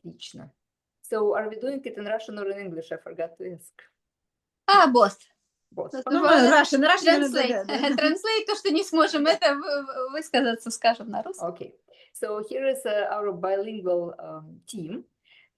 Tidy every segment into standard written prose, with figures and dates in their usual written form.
Отлично. So, are we doing it in Russian or in English? I forgot to ask. Both. Both. Russian. Translate то, что не сможем это высказаться, скажем на русском. Okay. So here is our bilingual team,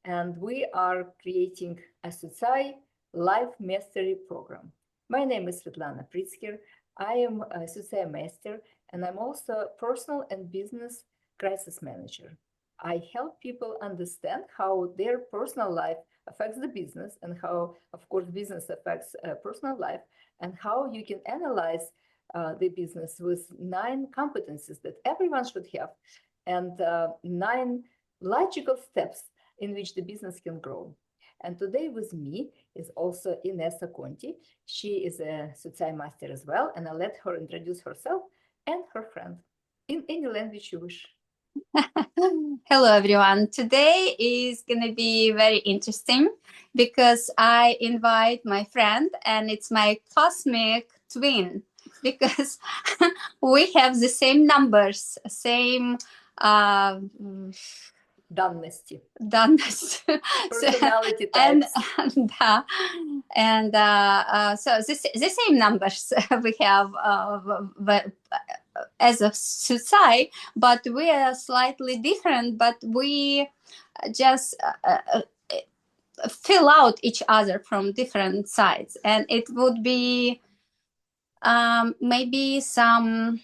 and we are creating a Syucai Life Mastery Program. My name is Svetlana Pritzker. I am a Syucai Master, and I'm also personal and business crisis manager. I help people understand how their personal life affects the business and how, of course, business affects personal life, and how you can analyze the business with 9 competencies that everyone should have, and 9 logical steps in which the business can grow. And today with me is also Inessa Conti. She is a Syucai master as well, and I'll let her introduce herself and her friend in any language you wish. Hello, everyone. Today is going to be very interesting because I invite my friend, and it's my cosmic twin, because we have the same numbers, same данности, personality types, and so the same numbers we have as of Syucai, but we are slightly different, but we just fill out each other from different sides, and it would be maybe some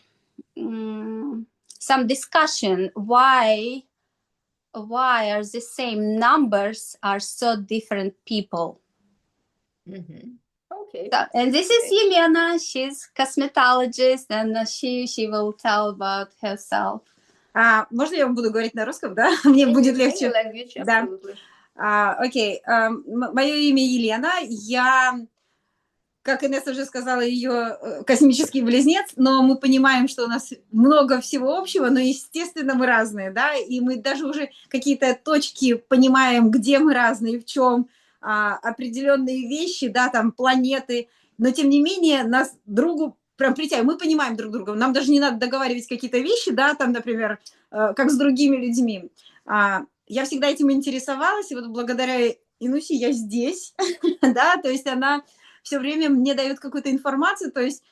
discussion why are the same numbers are so different people. Mm-hmm. Okay. So, and this is Елена. She's cosmetologist, and she will tell about herself. Можно я буду говорить на русском, да? Мне будет легче. Language, absolutely. Да. Окей. Мое имя Елена. Я, как Инесса уже сказала, ее космический близнец, но мы понимаем, что у нас много всего общего, но, естественно, мы разные, да, и мы даже уже какие-то точки понимаем, где мы разные, в чем, определенные вещи, да, там, планеты, но, тем не менее, нас другу прям притягивает, мы понимаем друг друга, нам даже не надо договаривать какие-то вещи, да, там, например, как с другими людьми. Я всегда этим интересовалась, и вот благодаря Инусе я здесь, да, то есть она все время мне дает какую-то информацию, то есть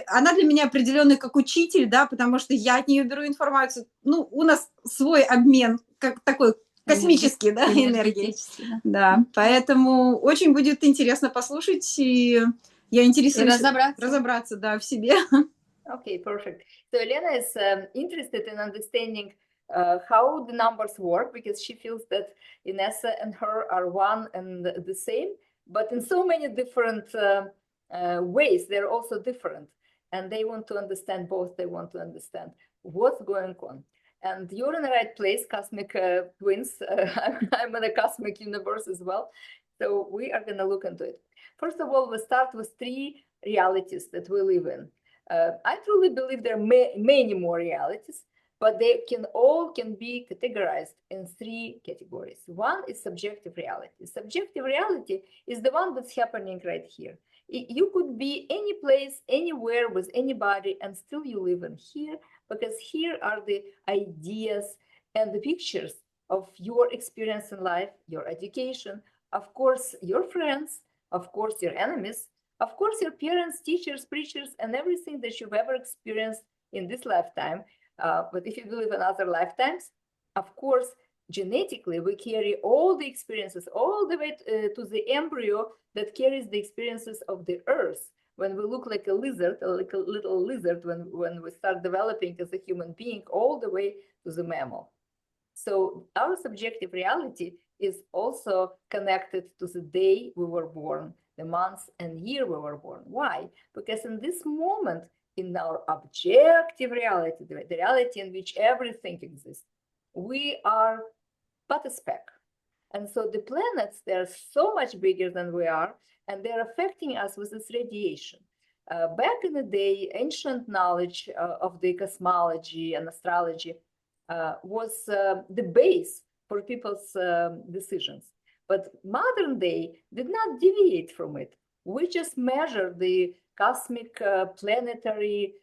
она для меня определенный как учитель, да, потому что я от нее беру информацию, ну, у нас свой обмен, как такой космический, да, энергии. Да, поэтому очень будет интересно послушать, и я интересуюсь разобраться, да, в себе. Okay, perfect. So Elena is interested in understanding how the numbers work, because she feels that Inessa and her are one and the same, but in so many different ways. They're also different, and they want to understand both. They want to understand what's going on. And you're in the right place, cosmic twins. I'm in a cosmic universe as well. So we are going to look into it. First of all, we start with 3 realities that we live in. I truly believe there are many more realities, but they can be categorized in 3 categories. One is subjective reality. Subjective reality is the one that's happening right here. You could be any place, anywhere with anybody, and still you live in here, because here are the ideas and the pictures of your experience in life, your education, of course, your friends, of course, your enemies, of course, your parents, teachers, preachers, and everything that you've ever experienced in this lifetime. But if you believe in other lifetimes, of course, genetically, we carry all the experiences all the way to the embryo that carries the experiences of the earth. When we look like a lizard, like a little lizard, when we start developing as a human being, all the way to the mammal. So our subjective reality is also connected to the day we were born, the month and year we were born. Why? Because in this moment, in our objective reality, the reality in which everything exists, we are but a speck. And so the planets, they're so much bigger than we are, and they're affecting us with this radiation. Back in the day, ancient knowledge of the cosmology and astrology was the base for people's decisions. But modern day did not deviate from it. We just measure the cosmic planetary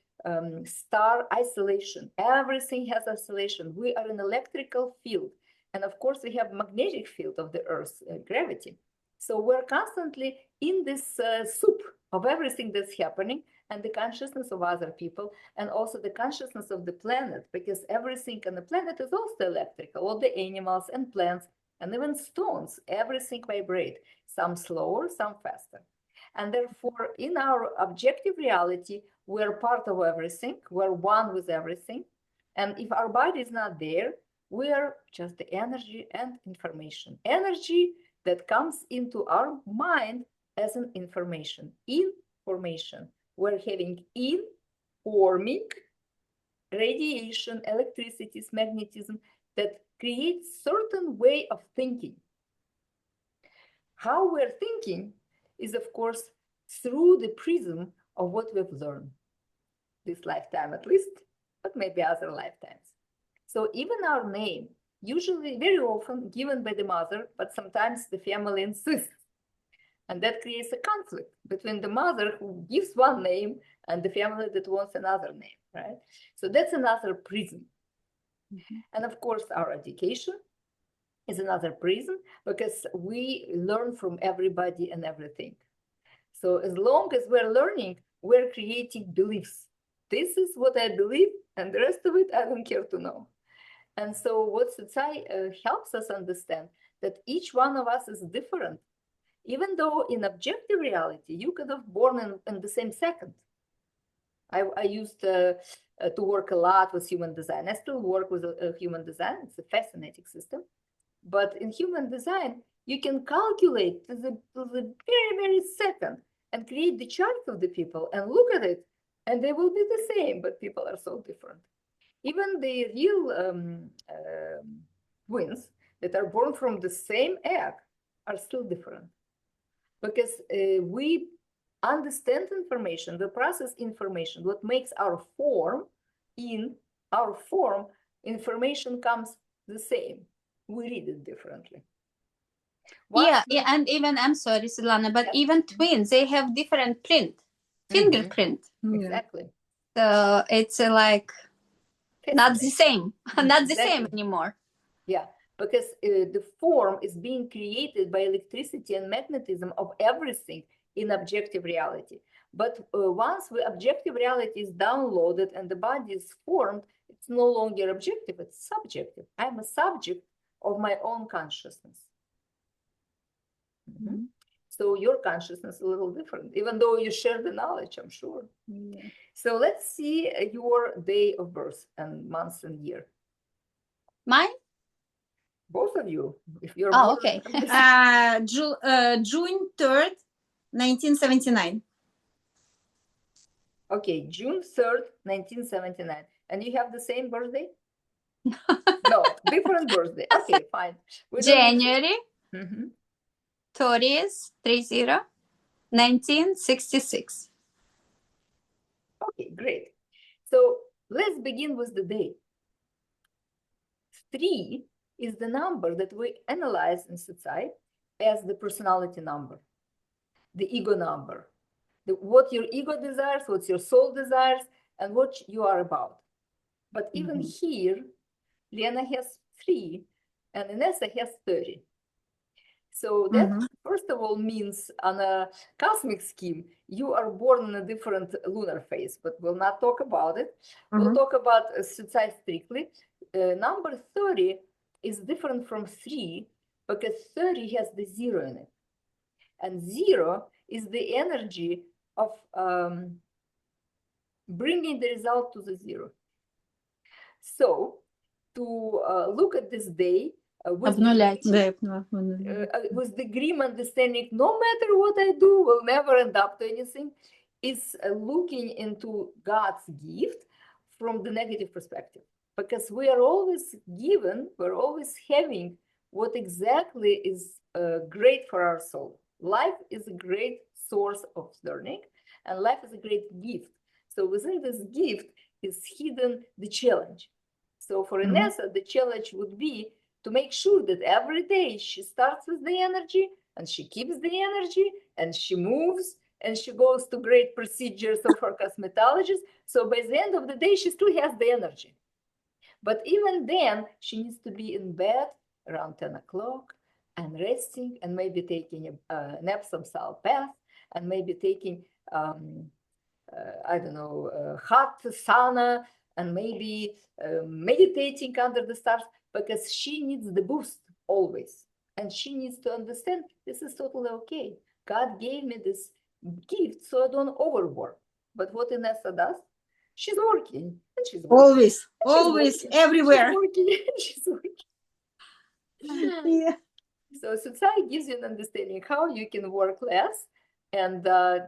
star isolation. Everything has isolation. We are an electrical field. And of course, we have magnetic field of the Earth, gravity. So we're constantly in this soup of everything that's happening, and the consciousness of other people, and also the consciousness of the planet, because everything on the planet is also electrical. All the animals and plants and even stones, everything vibrate, some slower, some faster. And therefore, in our objective reality, we're part of everything, we're one with everything. And if our body is not there, we're just the energy and information. Energy that comes into our mind as an information. Information. We're having informing radiation, electricity, magnetism that creates certain way of thinking. How we're thinking is, of course, through the prism of what we've learned. This lifetime at least, but maybe other lifetimes. So even our name, usually very often given by the mother, but sometimes the family insists. And that creates a conflict between the mother who gives one name and the family that wants another name, right? So that's another prism. And of course, our education is another prism because we learn from everybody and everything. So as long as we're learning, we're creating beliefs. This is what I believe, and the rest of it, I don't care to know. And so what Syucai helps us understand that each one of us is different. Even though in objective reality, you could have born in the same second. I used to work a lot with human design. I still work with human design. It's a fascinating system. But in human design, you can calculate to the very, very second and create the chart of the people and look at it, and they will be the same, but people are so different. Even the real twins that are born from the same egg are still different because we understand information, we process information, what makes our form. In our form, information comes the same. We read it differently. Yeah, and even, I'm sorry, Svetlana, but even twins, they have different fingerprint. Exactly. So it's like not the same, not the same anymore. Yeah, because the form is being created by electricity and magnetism of everything in objective reality. But once the objective reality is downloaded and the body is formed, it's no longer objective, it's subjective. I'm a subject of my own consciousness. So your consciousness is a little different, even though you share the knowledge, I'm sure. So let's see your day of birth and month and year. Mine? Both of you, if you're born. Okay. June 3rd, 1979. Okay, June 3rd, 1979. And you have the same birthday? No, different birthday. Okay, fine. January 30th, 1966. Okay, great. So let's begin with the day. 3 is the number that we analyze in Syucai as the personality number, the ego number, what your ego desires, what your soul desires, and what you are about. But even here, Lena has 3 and Inessa has 30. So that, first of all, means on a cosmic scheme, you are born in a different lunar phase, but we'll not talk about it. We'll talk about Syucai strictly. Number 30 is different from 3 because 30 has the 0 in it. And 0 is the energy of bringing the result to the 0. So to look at this day with the grim understanding, no matter what I do, will never end up to anything, is looking into God's gift from the negative perspective. Because we are always given, we're always having what exactly is great for our soul. Life is a great source of learning, and life is a great gift. So within this gift is hidden the challenge. So for Inessa, the challenge would be to make sure that every day she starts with the energy and she keeps the energy and she moves and she goes to great procedures of her cosmetologist. So by the end of the day, she still has the energy. But even then, she needs to be in bed around 10 o'clock and resting and maybe taking a nap, some salt bath, and maybe taking, I don't know, hot sauna, and maybe meditating under the stars, because she needs the boost always. And she needs to understand this is totally okay. God gave me this gift so I don't overwork. But what Inessa does, she's working and she's working. Always, and she's always, working, everywhere. She's working, she's working. Yeah. So Syucai gives you an understanding how you can work less and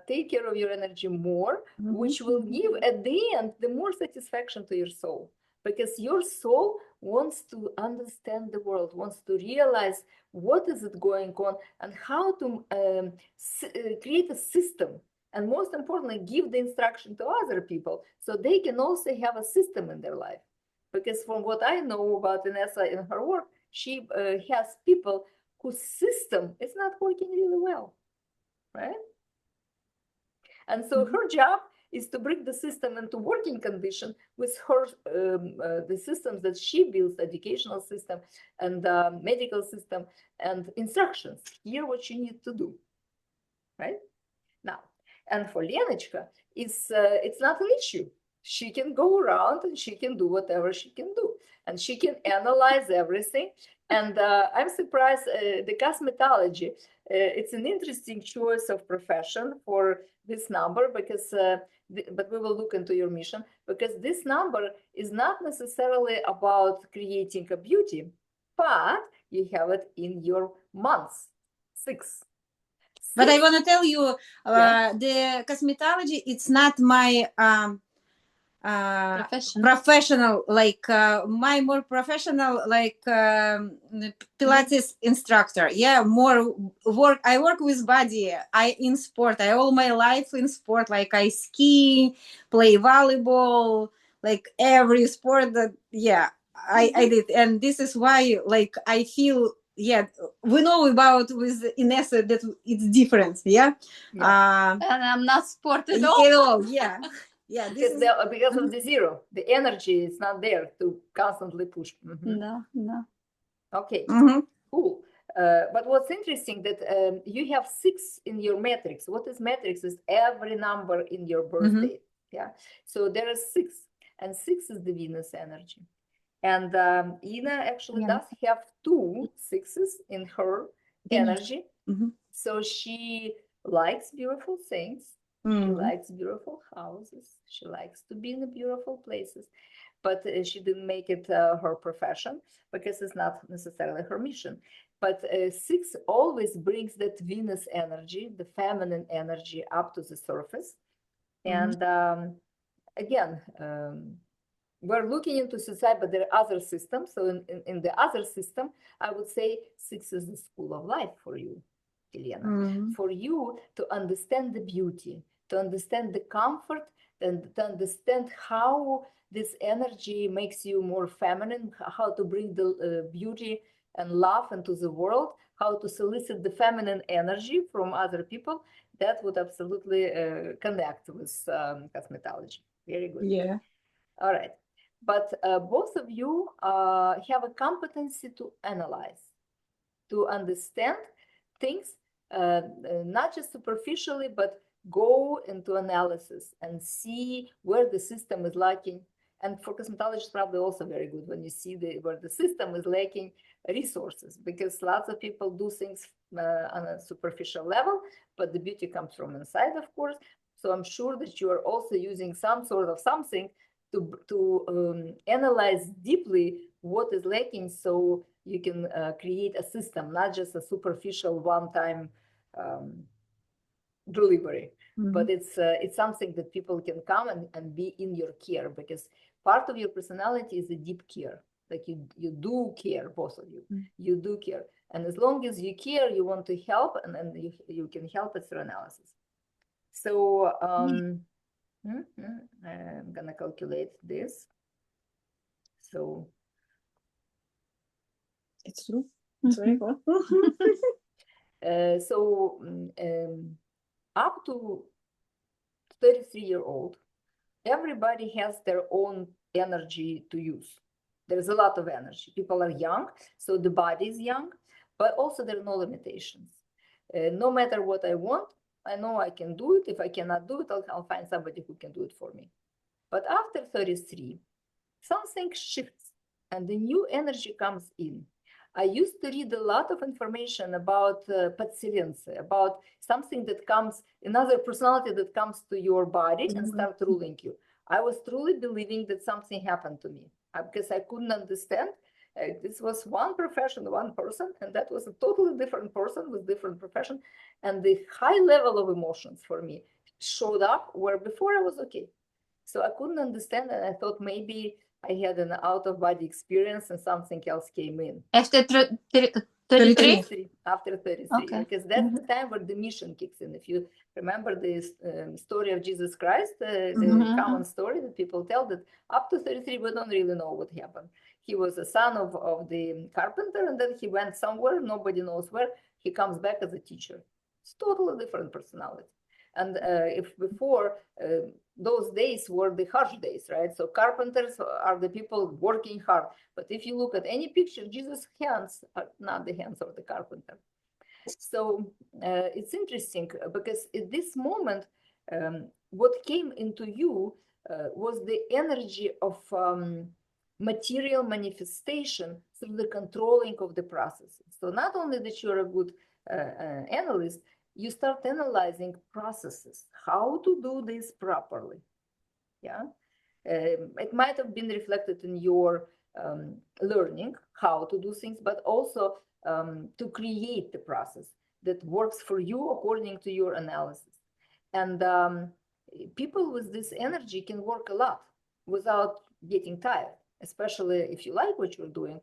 take care of your energy more, which will give at the end the more satisfaction to your soul, because your soul wants to understand the world, wants to realize what is it going on and how to create a system, and most importantly, give the instruction to other people so they can also have a system in their life. Because from what I know about Inessa in her work, she has people whose system is not working really well, right? And so her job is to bring the system into working condition with her the systems that she builds, educational system and medical system, and instructions. Here what you need to do, right? Now, and for Lenочka, it's not an issue. She can go around and she can do whatever she can do, and she can analyze everything. And I'm surprised, the cosmetology, it's an interesting choice of profession for this number, because but we will look into your mission, because this number is not necessarily about creating a beauty, but you have it in your months, 6. But I want to tell you, Yeah. the cosmetology, it's not my Profession. professional, like my more professional, like Pilates instructor. Yeah, more work. I work with body. I in sport. I all my life in sport. Like I ski, play volleyball, like every sport that, yeah, I did. And this is why, like, I feel, yeah, we know about with Inessa that it's different. Yeah. And I'm not sport at all. At all. Yeah. Yeah, this is because of the zero, the energy is not there to constantly push. No. Okay, Mhm. cool. But what's interesting that you have 6 in your matrix. What is matrix? Is every number in your birth date. Yeah. So there is 6, and 6 is the Venus energy. And Ina actually does have 2 6s in her energy. So she likes beautiful things. She likes beautiful houses. She likes to be in the beautiful places. But she didn't make it her profession because it's not necessarily her mission. But 6 always brings that Venus energy, the feminine energy, up to the surface. And again, we're looking into Syucai, but there are other systems. So in the other system, I would say 6 is the school of life for you, Elena, for you to understand the beauty, to understand the comfort, and to understand how this energy makes you more feminine, how to bring the beauty and love into the world, how to solicit the feminine energy from other people. That would absolutely connect with cosmetology. Very good. Yeah. All right. But both of you have a competency to analyze, to understand things, not just superficially, but go into analysis and see where the system is lacking. And for cosmetology, it's probably also very good when you see where the system is lacking resources, because lots of people do things on a superficial level, but the beauty comes from inside, of course. So I'm sure that you are also using some sort of something to analyze deeply what is lacking, so you can create a system, not just a superficial one-time delivery, but it's something that people can come and be in your care, because part of your personality is a deep care. Like you do care, both of you. You do care, and as long as you care, you want to help, and then you can help it through analysis. So I'm gonna calculate this. So It's true. It's very cool. so up to 33-year-old, everybody has their own energy to use. There's a lot of energy. People are young, so the body is young, but also there are no limitations. No matter what I want, I know I can do it. If I cannot do it, I'll find somebody who can do it for me. But after 33, something shifts and the new energy comes in. I used to read a lot of information about подселенцы, about something that comes, another personality that comes to your body and start ruling you. I was truly believing that something happened to me because I couldn't understand. This was one profession, one person, and that was a totally different person with different profession. And the high level of emotions for me showed up where before I was okay. So I couldn't understand, and I thought maybe I had an out-of-body experience and something else came in. After 33? After 33, Okay. because that's the time where the mission kicks in. If you remember this story of Jesus Christ, the common story that people tell, that up to 33, we don't really know what happened. He was a son of the carpenter, and then he went somewhere, nobody knows where. He comes back as a teacher. It's totally different personality. And if before, those days were the harsh days, right? So carpenters are the people working hard. But if you look at any picture, Jesus' hands are not the hands of the carpenter. So it's interesting because at this moment, what came into you was the energy of material manifestation through the controlling of the processes. So not only that you're a good analyst, you start analyzing processes, how to do this properly. Yeah, it might have been reflected in your learning how to do things, but also to create the process that works for you according to your analysis. And people with this energy can work a lot without getting tired, especially if you like what you're doing.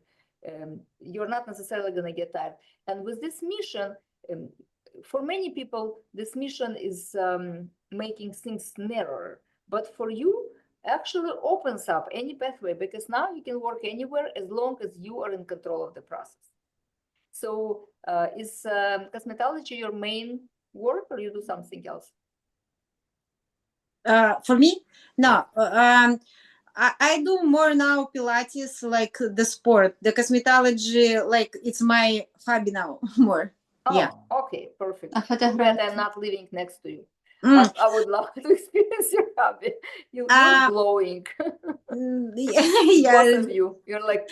You're not necessarily going to get tired. And with this mission, for many people, this mission is making things narrower. But for you, actually opens up any pathway, because now you can work anywhere as long as you are in control of the process. So is cosmetology your main work, or you do something else? For me, no. I do more now Pilates, like the sport. The cosmetology, like it's my hobby now more. Oh, yeah. Okay, perfect. A Too bad photograph. I'm not living next to you. I would love to experience your hobby. You're glowing. Yeah. Both of you. You're like,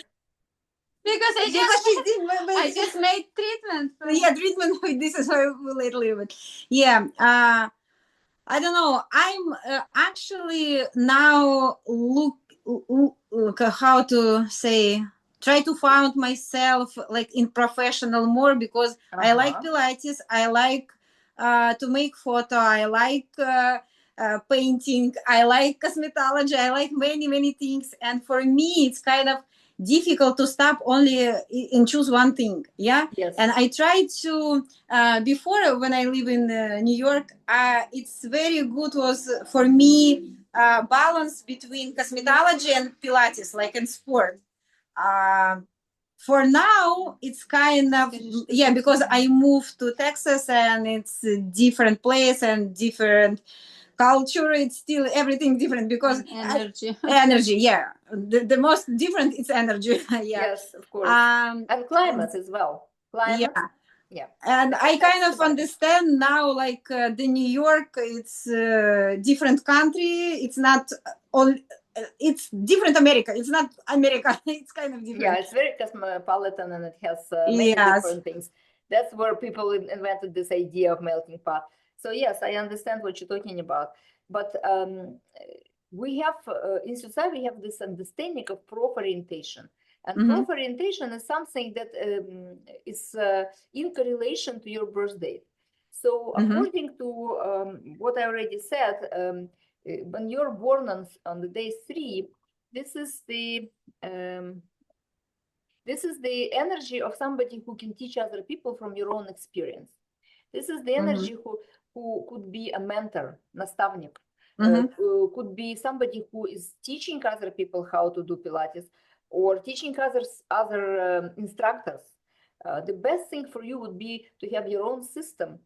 Because I just made treatment. Yeah, treatment. This is why we late a little bit. Yeah. I don't know. I'm actually now look how to say, try to find myself like in professional more, because I like Pilates. I like to make photo. I like painting. I like cosmetology. I like many things. And for me, it's kind of difficult to stop only and choose one thing. Yeah. yes. And I try to before, when I live in New York, it's very good was for me balance between cosmetology and Pilates, like in sport. For now, it's kind of, yeah, because I moved to Texas and it's a different place and different culture. It's still everything different because energy, yeah. The most different is energy. Yeah. Yes, of course. And climate as well. Climate. Yeah. And I kind of understand now, like the New York, it's a different country. It's not all. It's different America. It's not America. It's kind of different. Yeah, it's very cosmopolitan, and it has many different things. That's where people invented this idea of melting pot. So yes, I understand what you're talking about. But we have in Syucai, we have this understanding of proper orientation. And proper orientation is something that is in correlation to your birth date. So according to what I already said, when you're born on the day 3, this is the energy of somebody who can teach other people from your own experience. This is the energy who could be a mentor, nastavnik, could be somebody who is teaching other people how to do Pilates, or teaching other instructors. The best thing for you would be to have your own system,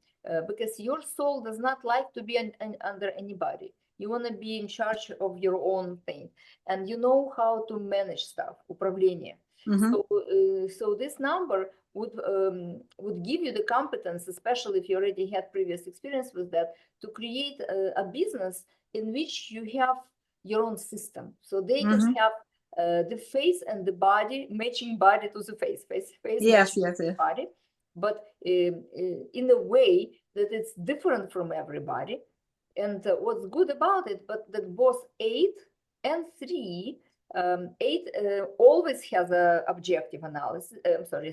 because your soul does not like to be under anybody. You want to be in charge of your own thing, and you know how to manage stuff, управление. So this number would give you the competence, especially if you already had previous experience with that, to create a business in which you have your own system. So they can have the face and the body, matching body to the face, Yes, matching the body, but in a way that it's different from everybody. And what's good about it, but that both 8 and 3, 8 always has a objective analysis.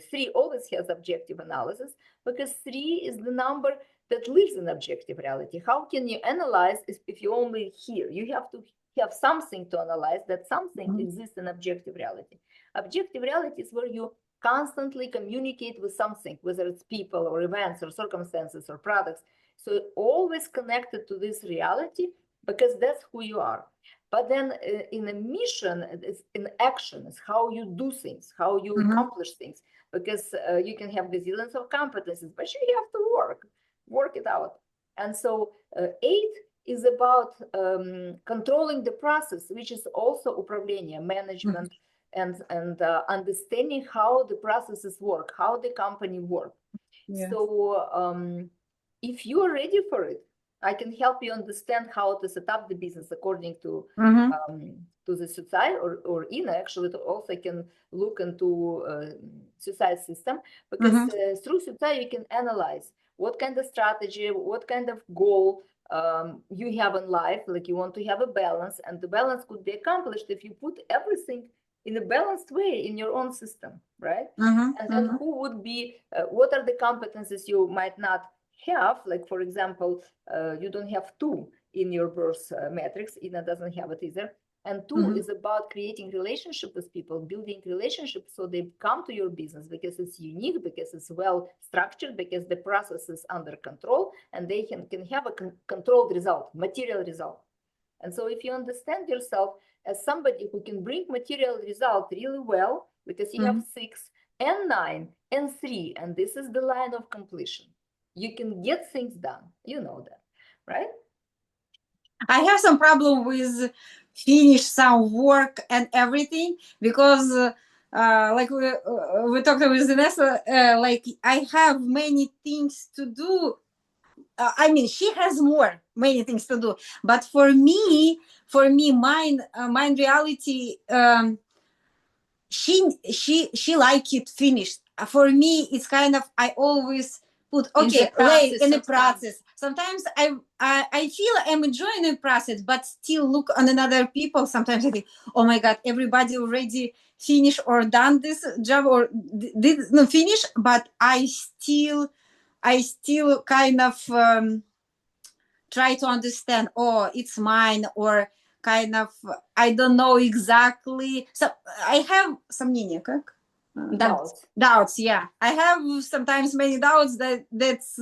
3 always has objective analysis, because 3 is the number that lives in objective reality. How can you analyze if you only hear? You have to have something to analyze, that something exists in objective reality. Objective reality is where you constantly communicate with something, whether it's people or events or circumstances or products. So always connected to this reality, because that's who you are. But then in a mission, it's in action, it's how you do things, how you accomplish things, because you can have gazillions of competencies, but you have to work it out. And so 8 is about controlling the process, which is also управление, management, and understanding how the processes work, how the company works. Yeah. So if you are ready for it, I can help you understand how to set up the business according to the Syucai or Ina. Actually, also can look into Syucai system, because through Syucai you can analyze what kind of strategy, what kind of goal you have in life. Like, you want to have a balance, and the balance could be accomplished if you put everything in a balanced way in your own system, right? And then who would be, what are the competencies you might not have? Like, for example, you don't have 2 in your birth matrix. Ina doesn't have it either. And 2 is about creating relationship with people, building relationships so they come to your business because it's unique, because it's well structured, because the process is under control, and they can have a controlled result, material result. And so if you understand yourself as somebody who can bring material result really well, because you have 6 and 9 and 3, and this is the line of completion, you can get things done. You know that, right? I have some problem with finish some work and everything, because like we talked with Vanessa, like I have many things to do. I mean, she has many things to do, but for me, mine reality, she like it finished. For me, it's kind of, I always put late in the process. Sometimes I feel I'm enjoying the process, but still look on another people. Sometimes I think, oh my God, everybody already finished or done this job or did not finish, but I still kind of try to understand, oh, it's mine, or kind of, I don't know exactly. So I have сомнения, как? Doubts, yeah. I have sometimes many doubts that's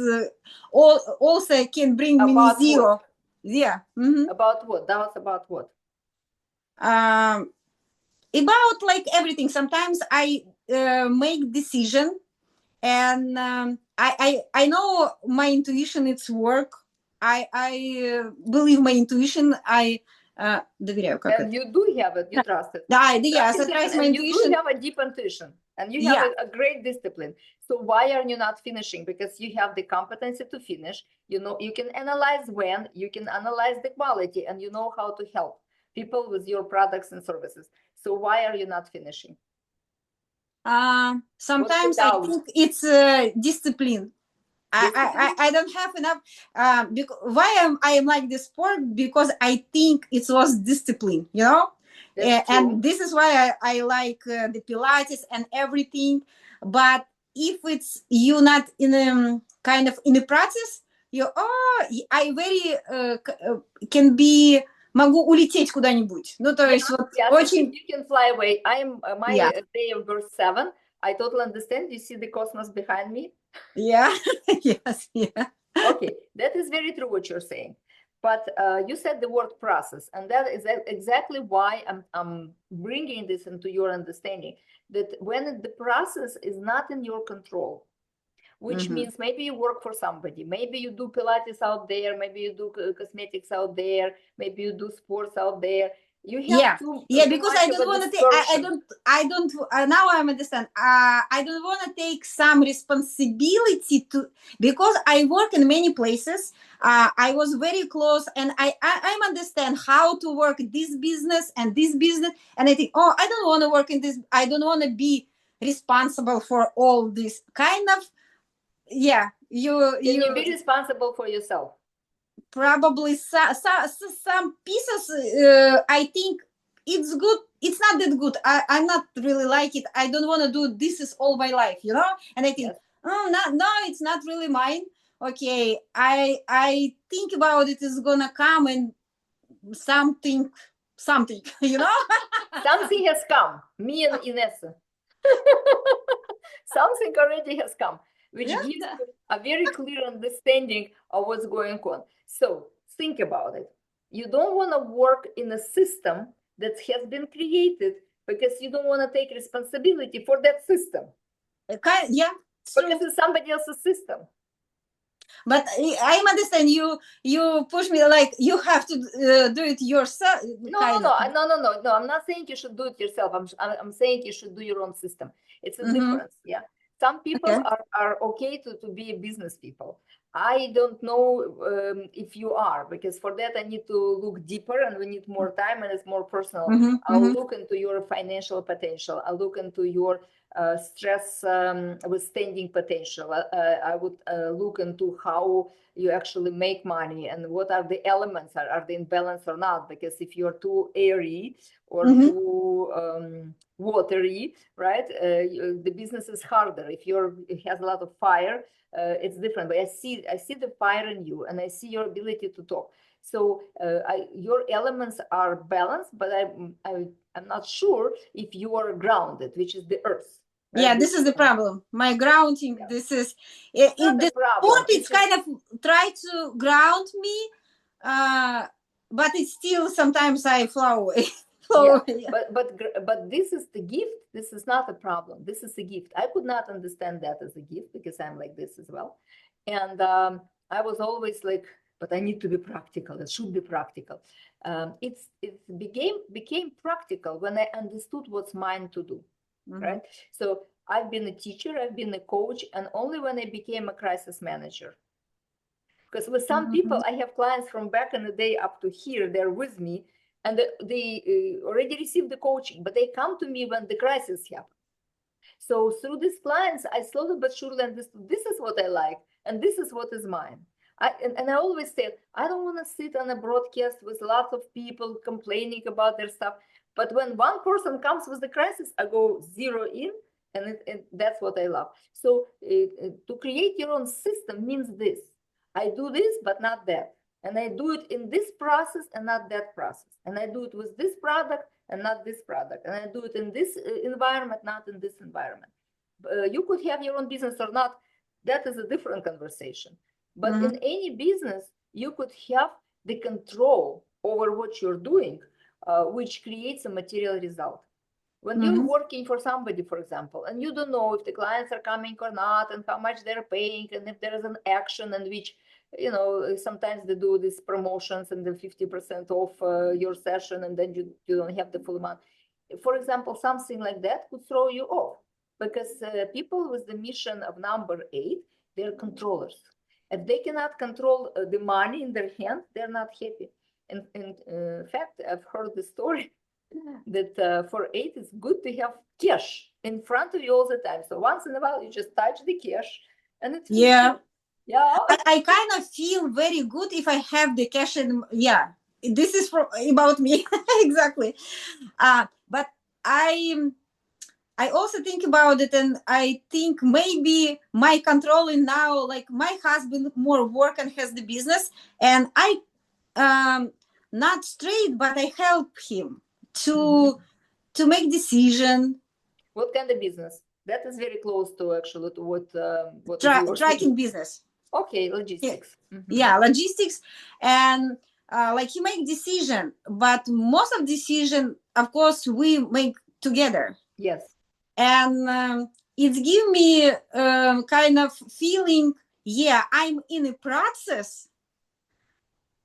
also can bring me zero. What? Yeah. About what? Doubts about what? About like everything. Sometimes I make decision, and I know my intuition, it's work. I believe my intuition. I доверяю. And you do have it. You trust it. Yes, I trust my intuition. You do have a deep intuition, and you have a great discipline. So why are you not finishing? Because you have the competency to finish. You know, you can analyze when, you can analyze the quality, and you know how to help people with your products and services. So why are you not finishing? Sometimes I think it's discipline. I don't have enough. Why I am like this sport? Because I think it was discipline, you know. And this is why I like the Pilates and everything. But if it's you not in a kind of in the process, I very can be. Могу улететь куда-нибудь. Ну, то есть вот очень... You can fly away. I'm my day of birth 7. I totally understand. You see the cosmos behind me? Yeah. Yes. Yeah. Okay, that is very true what you're saying. But you said the word process, and that is exactly why I'm bringing this into your understanding, that when the process is not in your control, which means maybe you work for somebody, maybe you do Pilates out there, maybe you do cosmetics out there, maybe you do sports out there. You have to because I don't want to take, now I understand. I don't want to take some responsibility because I work in many places. I was very close, and I understand how to work this business, and I think, oh, I don't want to work in this. I don't want to be responsible for all this kind of, you be responsible for yourself. Probably some pieces, I think it's good. It's not that good. I'm not really like it. I don't want to do this is all my life, you know? And I think, no, it's not really mine. Okay, I think about it is gonna come and something, you know? Something has come. Me and Inessa. Something already has come, which gives you a very clear understanding of what's going on. So think about it. You don't want to work in a system that has been created because you don't want to take responsibility for that system. Because it's somebody else's system. But I understand you push me like you have to do it yourself. No. I'm not saying you should do it yourself. I'm saying you should do your own system. It's a difference. Yeah. Some people are okay to be business people. I don't know if you are, because for that I need to look deeper and we need more time and it's more personal. I'll look into your financial potential. I'll look into your stress withstanding potential. I would look into how you actually make money and what are the elements, are they in balance or not? Because if you're too airy or too watery, right, the business is harder. If it has a lot of fire, it's different. But I see the fire in you, and I see your ability to talk. So your elements are balanced, but I'm not sure if you are grounded, which is the earth. Right? Yeah, this is the problem. My grounding. Yeah. This is the sport. It's kind of try to ground me, but it's still sometimes I flow away. But this is the gift. This is not a problem. This is a gift. I could not understand that as a gift because I'm like this as well, and I was always like, but I need to be practical. It should be practical. It became practical when I understood what's mine to do. Right. So I've been a teacher. I've been a coach, and only when I became a crisis manager. Because with some people, I have clients from back in the day up to here. They're with me. And they already received the coaching, but they come to me when the crisis happens. So through these clients, I slowly but surely understood this is what I like, and this is what is mine. And I always say, I don't want to sit on a broadcast with lots of people complaining about their stuff. But when one person comes with the crisis, I go zero in, and that's what I love. So to create your own system means this. I do this, but not that. And I do it in this process and not that process. And I do it with this product and not this product. And I do it in this environment, not in this environment. You could have your own business or not. That is a different conversation. But in any business, you could have the control over what you're doing, which creates a material result. When you're working for somebody, for example, and you don't know if the clients are coming or not, and how much they're paying, and if there is an action in which, you know, sometimes they do these promotions and the 50% off your session, and then you don't have the full amount. For example, something like that could throw you off, because people with the mission of number 8, they're controllers. If they cannot control the money in their hand, they're not happy. In fact, I've heard the story that for 8, it's good to have cash in front of you all the time. So once in a while, you just touch the cash, and it's yeah. I kind of feel very good if I have the cash in. Yeah, this is about me exactly. But I also think about it, and I think maybe my controlling now, like my husband more work and has the business, and I not straight, but I help him to make decision. What kind of business? That is very close to actually to what tracking business. Okay, logistics. Yeah, logistics, and like he make decision, but most of decision, of course, we make together. Yes. And it's give me kind of feeling, yeah, I'm in a process.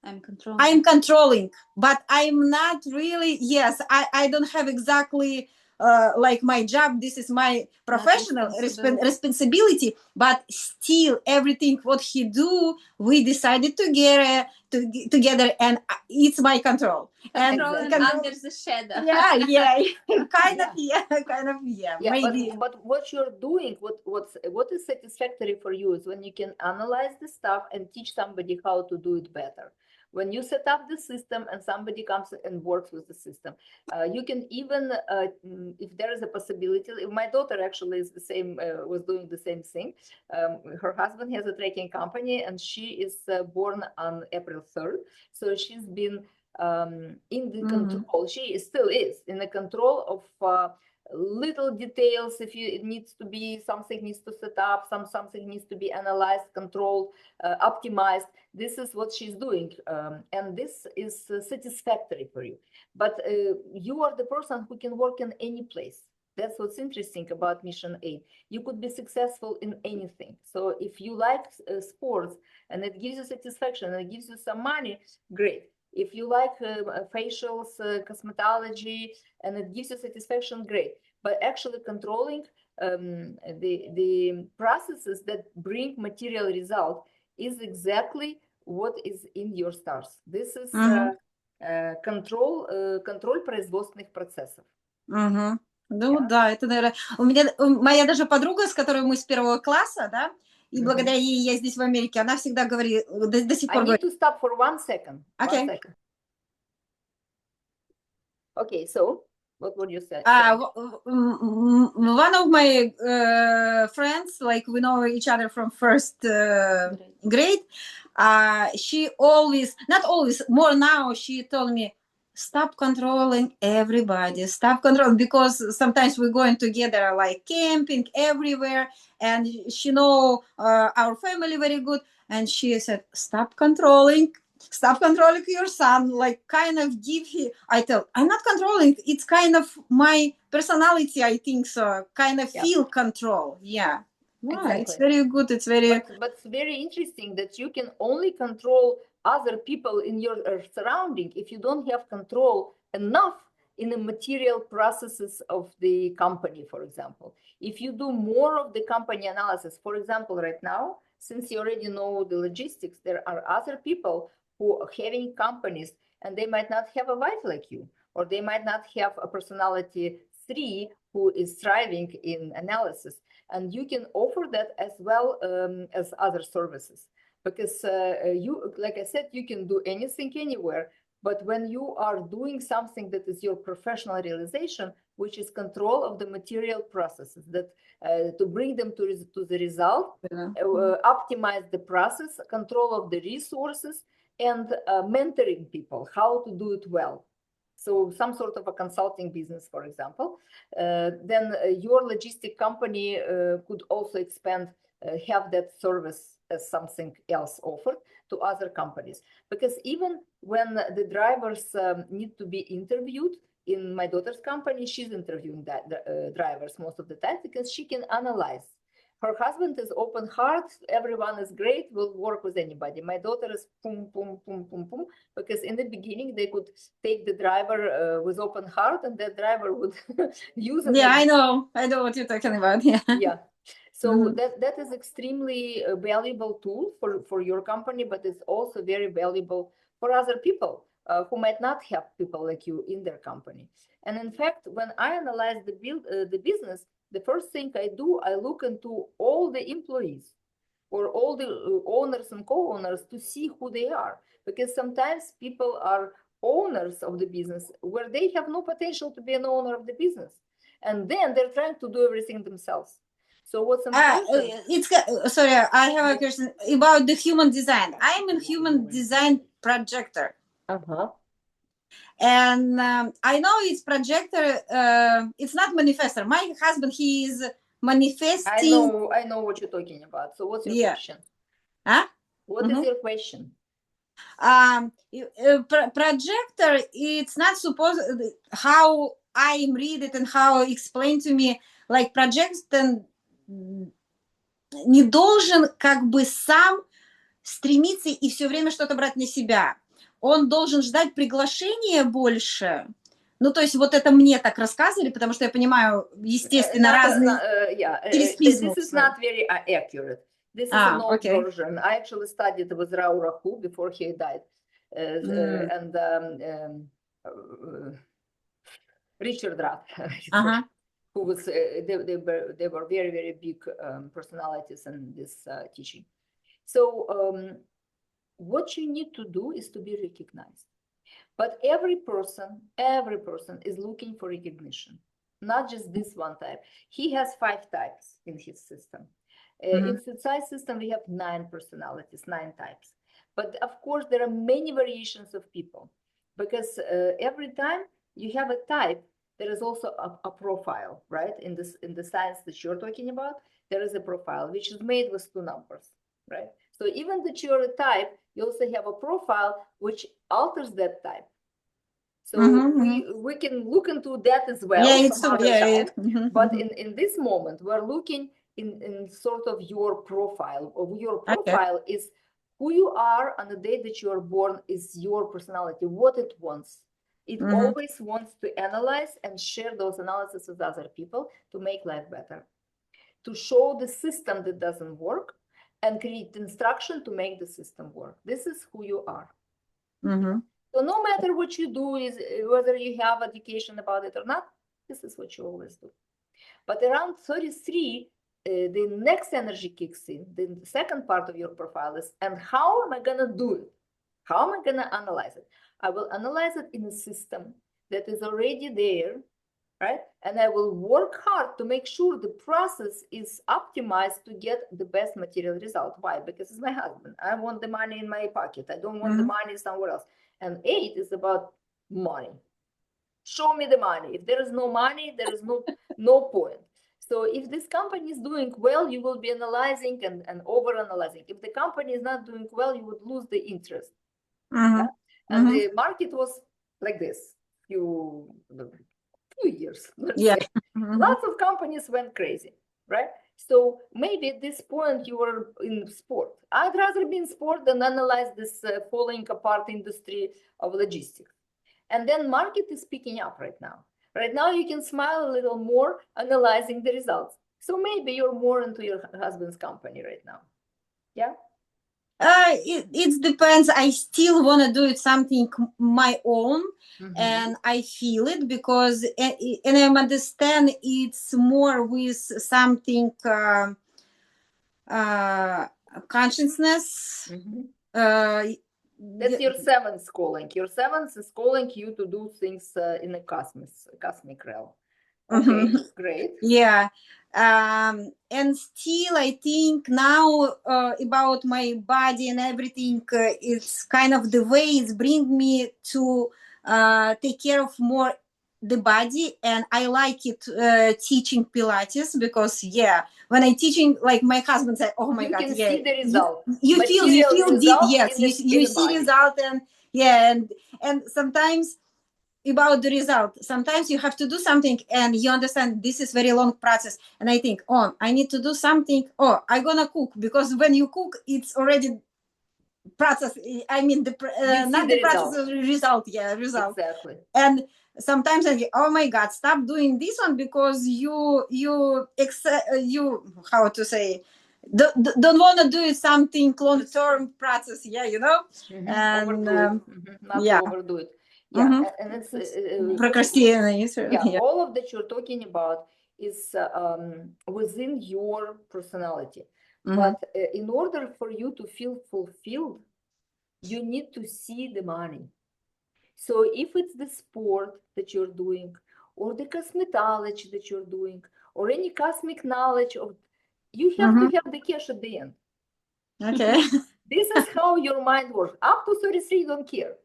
I'm controlling. I'm controlling, but I'm not really, yes, I don't have exactly like my job. This is my professional responsibility, but still everything what he do, we decided together, and it's my control. Controlling under the shadow. Yeah, kind of, maybe. But what you're doing, what is satisfactory for you is when you can analyze the stuff and teach somebody how to do it better. When you set up the system and somebody comes and works with the system, you can even, if there is a possibility, my daughter actually is the same, was doing the same thing. Her husband has a trekking company and she is born on April 3rd. So she's been in the control, she still is in the control of little details. If it needs to be, something needs to set up, something needs to be analyzed, controlled, optimized. This is what she's doing, and this is satisfactory for you. But you are the person who can work in any place. That's what's interesting about Mission 8. You could be successful in anything. So if you like sports and it gives you satisfaction and it gives you some money, great. If you like facials, cosmetology, and it gives you satisfaction, great. But actually controlling the processes that bring material result is exactly what is in your stars. This is контроль производственных процессов. Ну да, это, наверное, у меня моя даже подруга, с которой мы с 1 класса, да, и благодаря ей я здесь в Америке, она всегда говорит, до сих пор говорит. I need to stop for 1 second. Okay. 1 second. Okay, so what would you say? One of my friends, like we know each other from first grade, she always, not always, more now, she told me, stop controlling everybody, stop controlling, because sometimes we're going together like camping everywhere, and she know our family very good, and she said, stop controlling your son, like kind of give him, I tell, I'm not controlling, it's kind of my personality, I think so, kind of feel control. Yeah. Exactly. It's very good. It's very. But it's very interesting that you can only control other people in your surrounding if you don't have control enough in the material processes of the company, for example. If you do more of the company analysis, for example, right now, since you already know the logistics, there are other people who are having companies and they might not have a wife like you, or they might not have a personality 3 who is thriving in analysis. And you can offer that as well as other services, because you, like I said, you can do anything anywhere. But when you are doing something that is your professional realization, which is control of the material processes, that to bring them to the result, optimize the process, control of the resources, and mentoring people how to do it well. So some sort of a consulting business, for example, then your logistic company could also expand, have that service as something else offered to other companies. Because even when the drivers need to be interviewed, in my daughter's company, she's interviewing drivers most of the time because she can analyze. Her husband is open heart, everyone is great, will work with anybody. My daughter is boom, boom, boom, boom, boom, because in the beginning they could take the driver with open heart and that driver would use it. Yeah, I know what you're talking about, yeah. Yeah, so that is extremely valuable tool for your company, but it's also very valuable for other people who might not have people like you in their company. And in fact, when I analyze the business, the first thing I do, I look into all the employees or all the owners and co-owners to see who they are. Because sometimes people are owners of the business where they have no potential to be an owner of the business. And then they're trying to do everything themselves. So what's important? Sorry, I have a question about the human design. I'm a human design projector. And I know it's projector, it's not manifestor. My husband, he is manifesting. I know what you're talking about. So what's your question? What is your question? Projector, it's not supposed, how I read it and how explained to me, like project and не должен как бы сам стремиться и все время что-то брать на себя. Он должен ждать приглашения больше. Ну, то есть вот это мне так рассказывали, потому что я понимаю, естественно, разные через This призму. is not very accurate. This is an old Okay. version. I actually studied with Raurahu before he died. And Richard Rath, who was, they were very, very big personalities in this teaching. So what you need to do is to be recognized. But every person is looking for recognition, not just this one type. He has 5 types in his system. In Syucai system, we have 9 personalities, 9 types. But of course, there are many variations of people, because every time you have a type, there is also a profile, right? In the science that you're talking about, there is a profile which is made with 2 numbers, right? So even that you're a type, you also have a profile which alters that type. So we can look into that as well. But in this moment, we're looking in sort of your profile. Your profile is who you are on the day that you are born, is your personality, what it wants. It always wants to analyze and share those analyses with other people to make life better, to show the system that doesn't work and create instruction to make the system work. This is who you are. So no matter what you do, is whether you have education about it or not, this is what you always do. But around 33, the next energy kicks in. The second part of your profile is, and how am I going to do it? How am I going to analyze it? I will analyze it in a system that is already there, right? And I will work hard to make sure the process is optimized to get the best material result. Why? Because it's my husband. I want the money in my pocket. I don't want the money somewhere else. And 8 is about money. Show me the money. If there is no money, there is no point. So if this company is doing well, you will be analyzing and over-analyzing. If the company is not doing well, you would lose the interest. Yeah? And the market was like this few years. Lots of companies went crazy, right? So maybe at this point you were in sport. I'd rather be in sport than analyze this falling apart industry of logistics. And then market is picking up right now. Right now you can smile a little more analyzing the results. So maybe you're more into your husband's company right now. Yeah? It depends. I still want to do it something my own, and I feel it because, and I understand it's more with something consciousness. That's your 7th calling. Your 7th is calling you to do things in a cosmic realm. Okay, great. Yeah. And still I think now about my body and everything, it's kind of the way it's bring me to take care of more the body, and I like it teaching Pilates because when I teaching, like my husband said, oh my God, you can see the result. You feel deep, yes, you see result, and sometimes about the result. Sometimes you have to do something and you understand this is very long process. And I think, oh, I need to do something. Oh, I'm going to cook, because when you cook, it's already process. I mean, not the process of result. Yeah, result. Exactly. And sometimes I think, oh my God, stop doing this one because you how to say, don't want to do something long-term process. Yeah, you know? And not overdo it. Yeah, and it's procrastination. All of that you're talking about is within your personality. But in order for you to feel fulfilled, you need to see the money. So if it's the sport that you're doing, or the cosmetology that you're doing, or any cosmic knowledge of, you have to have the cash at the end. Okay. This is how your mind works. Up to 33, you don't care.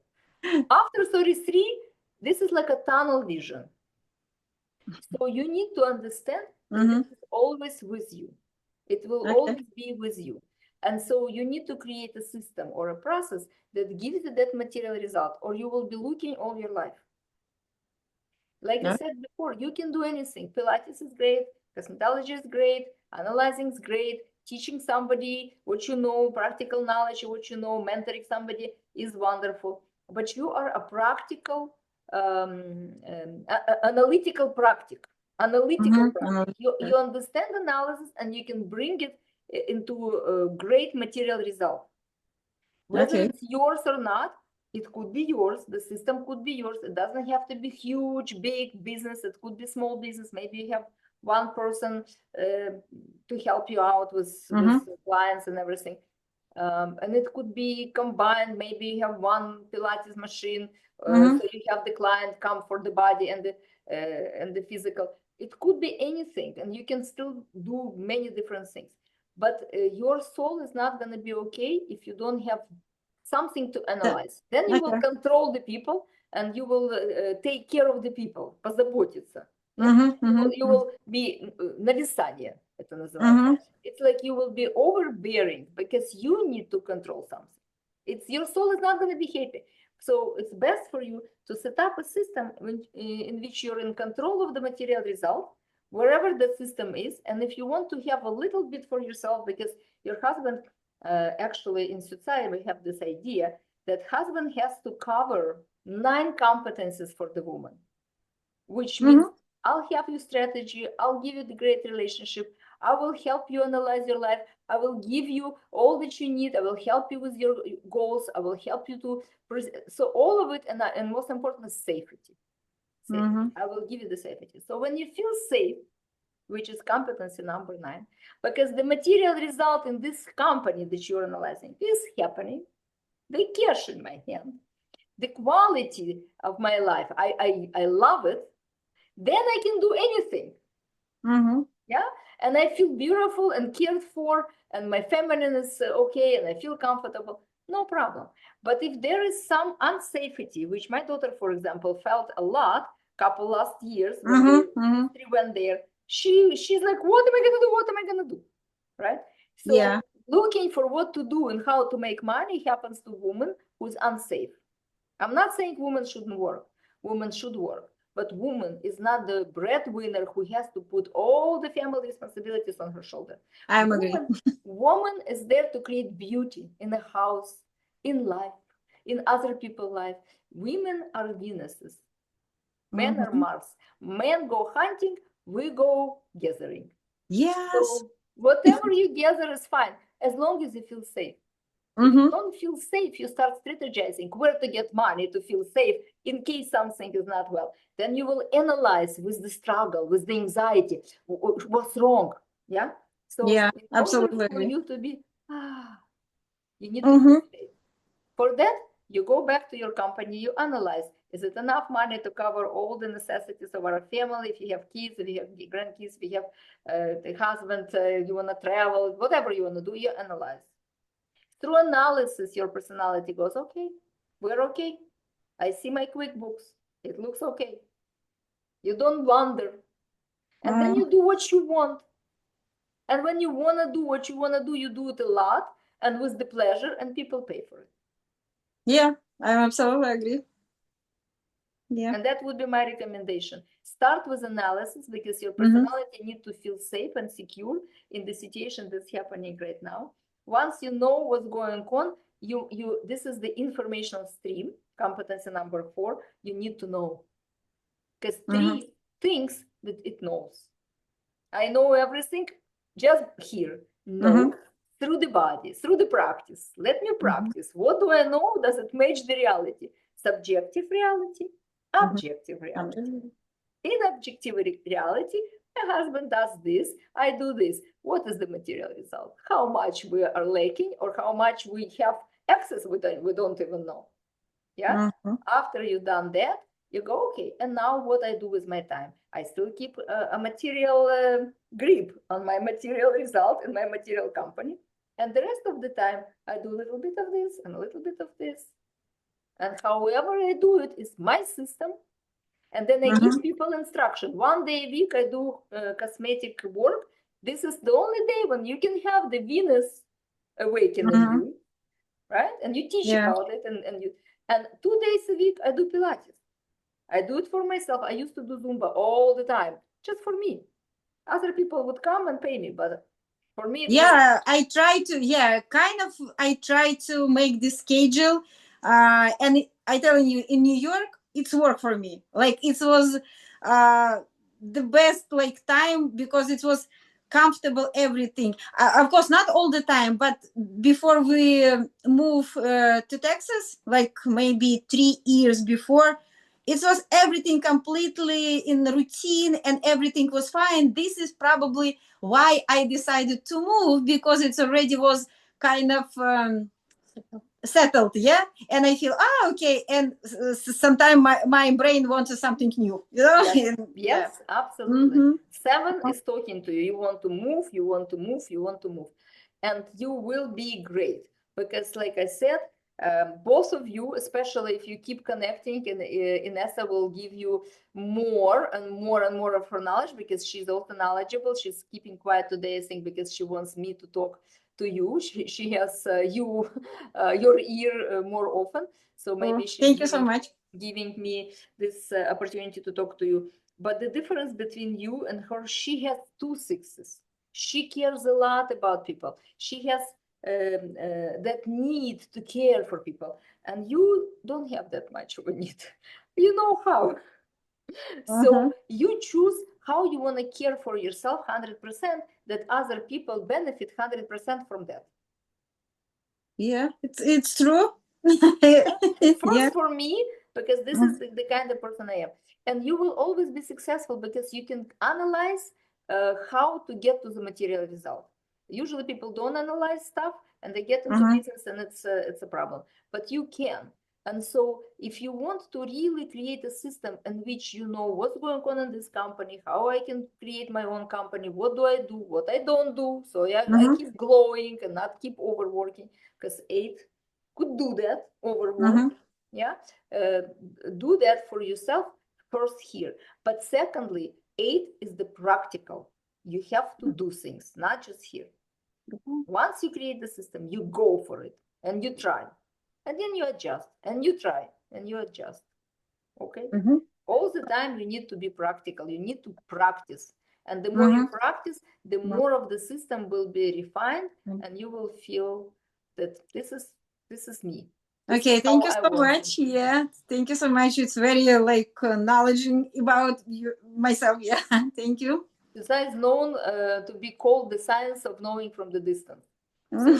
After 33, this is like a tunnel vision. So you need to understand that it's always with you. It will always be with you. And so you need to create a system or a process that gives you that material result, or you will be looking all your life. Like I said before, you can do anything. Pilates is great. Cosmetology is great. Analyzing is great. Teaching somebody what you know, practical knowledge, what you know, mentoring somebody is wonderful. But you are a practical, analytical practice. You understand analysis and you can bring it into a great material result. Whether it's yours or not, it could be yours. The system could be yours. It doesn't have to be huge, big business. It could be small business. Maybe you have one person to help you out with clients and everything. And it could be combined. Maybe you have one Pilates machine, so you have the client come for the body and the physical. It could be anything, and you can still do many different things. But your soul is not going to be okay if you don't have something to analyze. Then you will control the people, and you will take care of the people, позаботиться. You will be нависание, это называется. It's like you will be overbearing because you need to control something. Your soul is not going to be happy. So it's best for you to set up a system in which you're in control of the material result, wherever the system is. And if you want to have a little bit for yourself, because your husband, actually in Syucai, we have this idea that husband has to cover 9 competencies for the woman, which means I'll have you strategy, I'll give you the great relationship, I will help you analyze your life, I will give you all that you need, I will help you with your goals, I will help you to, so all of it, and most important is safety. I will give you the safety. So when you feel safe, which is competency number 9, because the material result in this company that you're analyzing is happening, the cash in my hand, the quality of my life, I love it, then I can do anything. Yeah, and I feel beautiful and cared for, and my feminine is okay, and I feel comfortable. No problem. But if there is some unsafety, which my daughter, for example, felt a lot couple last years when we went there, she's like, what am I gonna do? What am I gonna do? Right? So looking for what to do and how to make money happens to woman who's unsafe. I'm not saying women shouldn't work. Women should work. But woman is not the breadwinner who has to put all the family responsibilities on her shoulder. I'm agreeing. Woman is there to create beauty in the house, in life, in other people's life. Women are Venuses. Men are Mars. Men go hunting, we go gathering. Yes. So whatever you gather is fine, as long as you feel safe. If you don't feel safe, you start strategizing where to get money to feel safe in case something is not well. Then you will analyze with the struggle, with the anxiety, what's wrong. Yeah. So in order for you to be, you need to feel safe. For that, you go back to your company, you analyze, is it enough money to cover all the necessities of our family? If you have kids, if you have grandkids, if you have the husband, you want to travel, whatever you want to do, you analyze. Through analysis, your personality goes, okay, we're okay. I see my QuickBooks. It looks okay. You don't wonder. And then you do what you want. And when you want to do what you want to do, you do it a lot and with the pleasure, and people pay for it. Yeah, I absolutely agree. Yeah. And that would be my recommendation. Start with analysis because your personality needs to feel safe and secure in the situation that's happening right now. Once you know what's going on, this is the informational stream, competency number 4, you need to know. Because 3 things that it knows. I know everything, just here. No, through the body, through the practice. Let me practice. What do I know? Does it match the reality? Subjective reality, objective reality. In objective reality, my husband does this, I do this. What is the material result? How much we are lacking or how much we have excess, we don't even know. Yeah. After you've done that, you go, okay, and now what I do with my time? I still keep a material grip on my material result in my material company. And the rest of the time, I do a little bit of this and a little bit of this. And however I do it is my system. And then I give people instruction. 1 day a week, I do cosmetic work. This is the only day when you can have the Venus awaken in you, right? And you teach about it. And 2 days a week, I do Pilates. I do it for myself. I used to do Zumba all the time, just for me. other people would come and pay me, but for me, yeah, I try to make this schedule, and I telling you, in New York, it's work for me. Like it was the best like time because it was comfortable everything. Of course, not all the time, but before we move to Texas, like maybe 3 years before, it was everything completely in routine and everything was fine. This is probably why I decided to move, because it already was kind of settled, yeah. And I feel okay, and sometimes my brain wants something new, you know. yes, And, yes, absolutely. Mhm. 7 is talking to you. You want to move, you want to move, you want to move, and you will be great because, like I said, both of you, especially if you keep connecting, and Inessa will give you more and more and more of her knowledge because she's also knowledgeable. She's keeping quiet today, I think, because she wants me to talk to you. She has you your ear more often, so maybe she's Thank you so much. giving me this opportunity to talk to you. But the difference between you and her, she has 2 sixes. She cares a lot about people. She has that need to care for people, and you don't have that much of a need. You know how. So you choose how you want to care for yourself 100%, that other people benefit 100% from that. Yeah, it's true. First, for me, because this is the kind of person I am, and you will always be successful because you can analyze how to get to the material result. Usually people don't analyze stuff and they get into business, and it's a problem, but you can. And so if you want to really create a system in which you know what's going on in this company, how I can create my own company, what do I do, what I don't do, so I keep glowing and not keep overworking, because 8 could do that, overwork. Yeah, do that for yourself first here. But secondly, 8 is the practical. You have to do things, not just here. Once you create the system, you go for it and you try, and then you adjust and you try and you adjust. Okay. All the time you need to be practical. You need to practice, and the more you practice, the more of the system will be refined, and you will feel that this is me. Okay, thank you so much. Yeah, thank you so much. It's very knowledgeable about myself. Yeah, thank you. Syucai is known to be called the science of knowing from the distance. So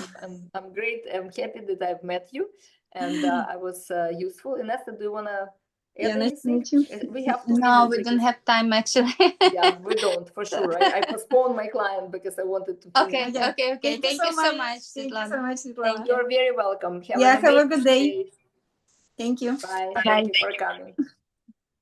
I'm great. I'm happy that I've met you, and I was useful. Inessa, do you want to add anything? Nice to meet you. We have 2 No, minutes. we don't have time actually. Yeah, we don't, for sure. I postponed my client because I wanted to finish. Okay. Thank you so much, Thank Svetlana. you so much, Svetlana. You're very welcome. Have a good day. Thank you. Bye. Bye. Thank you for coming.